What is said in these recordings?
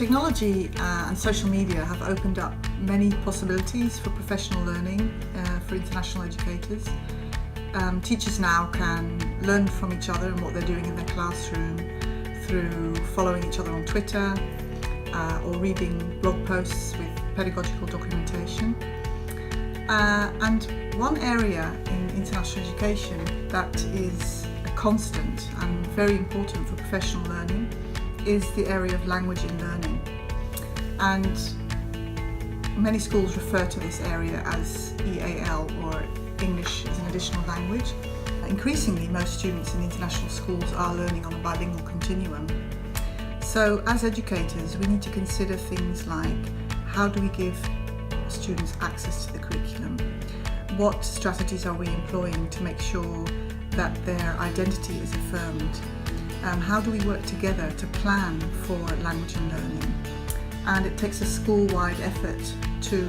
Technology and social media have opened up many possibilities for professional learning for international educators. Teachers now can learn from each other and what they're doing in their classroom through following each other on Twitter or reading blog posts with pedagogical documentation. And one area in international education that is a constant and very important for professional learning is the area of language in learning. And many schools refer to this area as EAL, or English as an additional language. Increasingly, most students in international schools are learning on a bilingual continuum. So as educators, we need to consider things like, how do we give students access to the curriculum? What strategies are we employing to make sure that their identity is affirmed? How do we work together to plan for language and learning? And it takes a school-wide effort to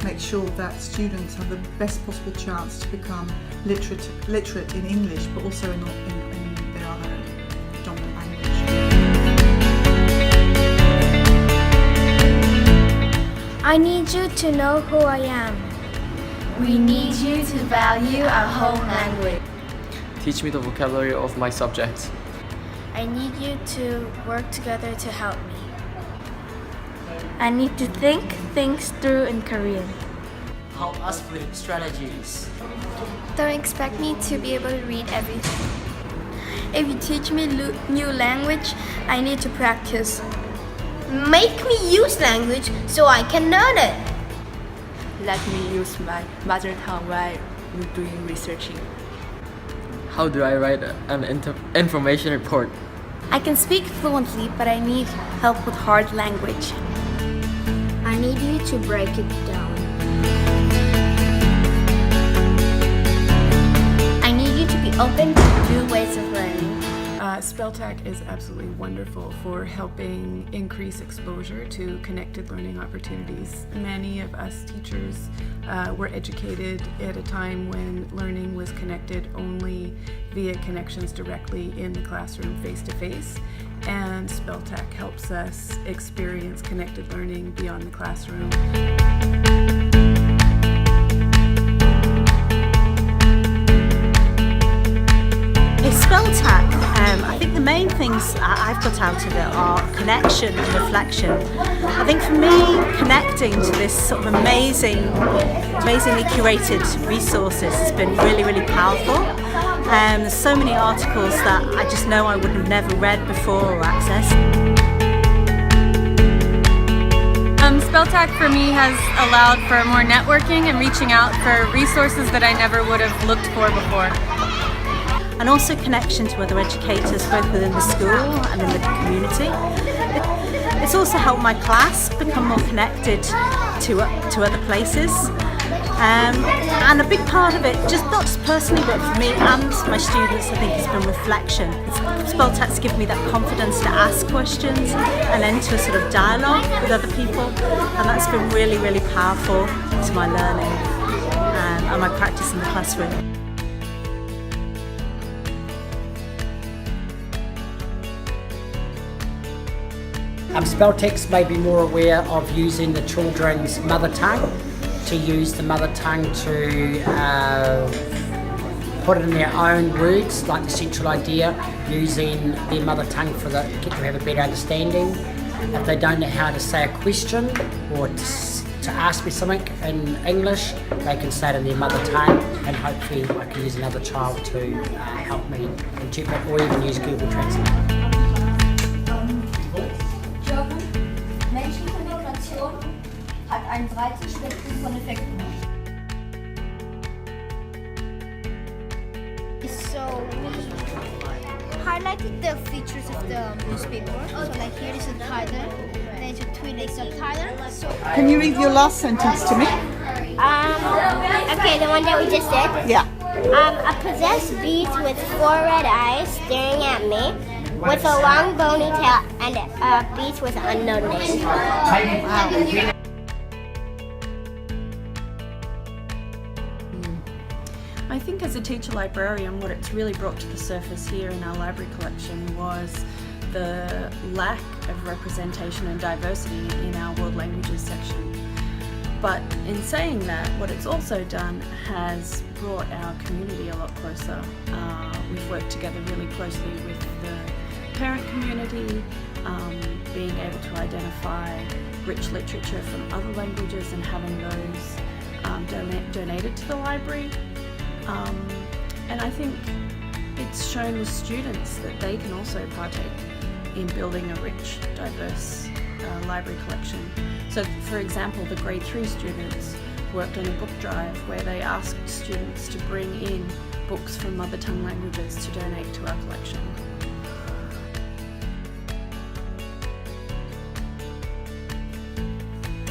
make sure that students have the best possible chance to become literate in English, but also in their other dominant language. I need you to know who I am. We need you to value our home language. Teach me the vocabulary of my subjects. I need you to work together to help me. I need to think things through in Korean. Help us with strategies. Don't expect me to be able to read everything. If you teach me new language, I need to practice. Make me use language so I can learn it. Let me use my mother tongue while doing researching. How do I write an information report? I can speak fluently, but I need help with hard language. I need you to break it down. I need you to be open to new ways of learning. SPELTAC is absolutely wonderful for helping increase exposure to connected learning opportunities. Many of us teachers were educated at a time when learning was connected only via connections directly in the classroom face-to-face, and SPELTAC helps us experience connected learning beyond the classroom. SPELTAC, I think the main things I've got out of it are connection and reflection. I think for me, connecting to this sort of amazingly curated resources has been really, really powerful. There's so many articles that I just know I would have never read before or accessed. SPELTAC for me has allowed for more networking and reaching out for resources that I never would have looked for before. And also connection to other educators, both within the school and in the community. It's also helped my class become more connected to other places. And a big part of it, just not just personally, but for me and my students, I think has been reflection. SPELTAC's given me that confidence to ask questions and enter a sort of dialogue with other people, and that's been really, really powerful to my learning and my practice in the classroom. SPELTACs may be more aware of using the children's mother tongue, to use the mother tongue to put it in their own words, like the central idea, using their mother tongue to have a better understanding. If they don't know how to say a question or to ask me something in English, they can say it in their mother tongue, and hopefully I can use another child to help me interpret, or even use Google Translate. Menschliche Migration hat ein breites Spektrum von Effekten. So we highlighted the features of the newspaper. So like here is a title, there's a 3-day subtitle. So Can you read your last sentence to me? okay, the one that we just said. Yeah. A possessed beast with 4 red eyes staring at me, with a long bony tail, and a beast with an unknown name. Wow. I think as a teacher librarian, what it's really brought to the surface here in our library collection was the lack of representation and diversity in our world languages section. But in saying that, what it's also done has brought our community a lot closer. We've worked together really closely with the parent community, being able to identify rich literature from other languages and having those donated to the library. And I think it's shown the students that they can also partake in building a rich, diverse library collection. So, for example, the grade 3 students worked on a book drive where they asked students to bring in books from mother tongue languages to donate to our collection.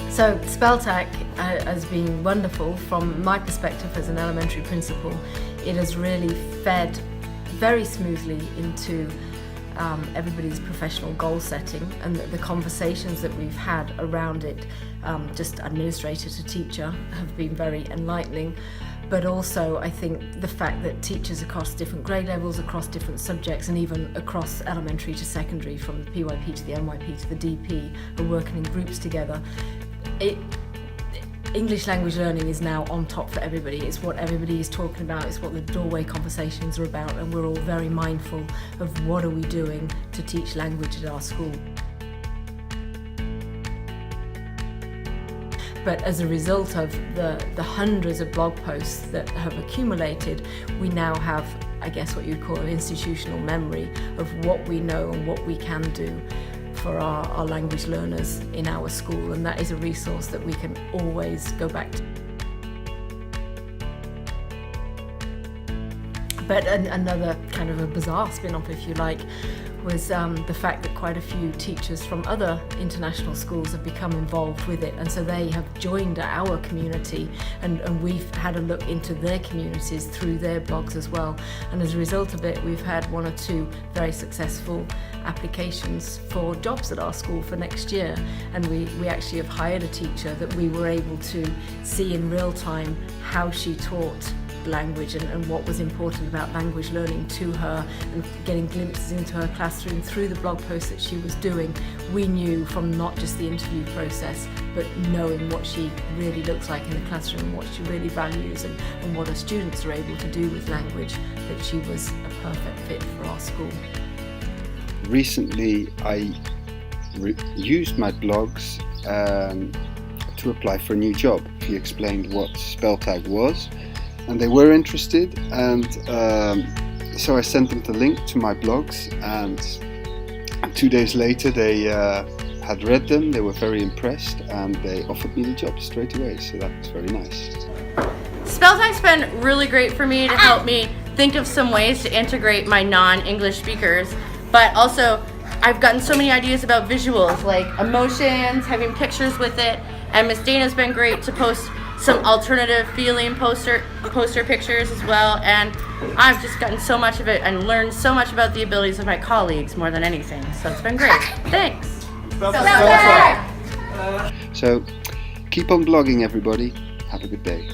So SPELTAC has been wonderful from my perspective as an elementary principal. It has really fed very smoothly into everybody's professional goal setting, and the conversations that we've had around it, just administrator to teacher, have been very enlightening. But also I think the fact that teachers across different grade levels, across different subjects, and even across elementary to secondary, from the PYP to the NYP to the DP, are working in groups together. English language learning is now on top for everybody. It's what everybody is talking about, it's what the doorway conversations are about, and we're all very mindful of what are we doing to teach language at our school. But as a result of the hundreds of blog posts that have accumulated, we now have, I guess, what you'd call an institutional memory of what we know and what we can do for our language learners in our school, and that is a resource that we can always go back to. But another kind of a bizarre spin-off, if you like, was the fact that quite a few teachers from other international schools have become involved with it, and so they have joined our community, and we've had a look into their communities through their blogs as well, and as a result of it we've had 1 or 2 very successful applications for jobs at our school for next year, and we actually have hired a teacher that we were able to see in real time how she taught language and what was important about language learning to her, and getting glimpses into her classroom through the blog posts that she was doing. We knew from not just the interview process, but knowing what she really looks like in the classroom, what she really values, and what her students are able to do with language, that she was a perfect fit for our school. Recently I used my blogs to apply for a new job. He explained what SPELTAC was, and they were interested, and so I sent them the link to my blogs, and 2 days later they had read them, they were very impressed, and they offered me the job straight away, so that was very nice. SPELTAC's been really great for me to help me think of some ways to integrate my non-English speakers, but also I've gotten so many ideas about visuals, like emotions, having pictures with it, and Miss Dana's been great to post some alternative feeling poster pictures as well, and I've just gotten so much of it and learned so much about the abilities of my colleagues more than anything, so it's been great. Thanks! So keep on blogging, everybody. Have a good day.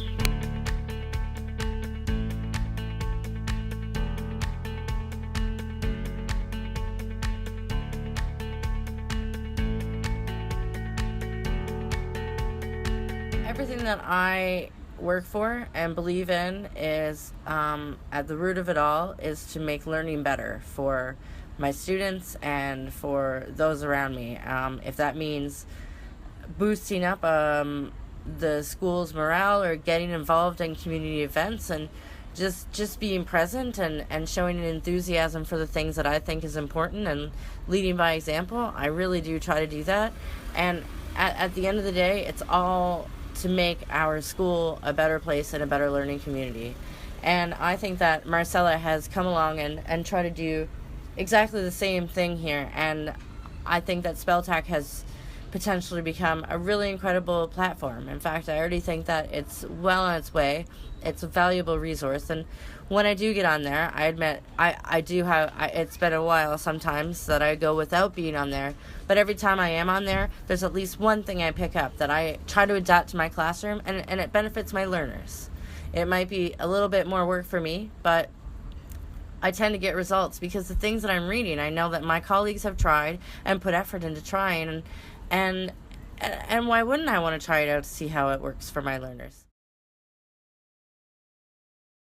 Everything that I work for and believe in is, at the root of it all, is to make learning better for my students and for those around me. If that means boosting up the school's morale, or getting involved in community events, and just being present and showing an enthusiasm for the things that I think is important and leading by example, I really do try to do that. And at the end of the day, it's all to make our school a better place and a better learning community. And I think that Marcella has come along and tried to do exactly the same thing here, and I think that SPELTAC has potentially become a really incredible platform. In fact, I already think that it's well on its way. It's a valuable resource, and when I do get on there, I admit I do have, it's been a while sometimes that I go without being on there, but every time I am on there, there's at least one thing I pick up that I try to adapt to my classroom, and it benefits my learners. It might be a little bit more work for me, but I tend to get results because the things that I'm reading, I know that my colleagues have tried and put effort into trying, and why wouldn't I want to try it out to see how it works for my learners?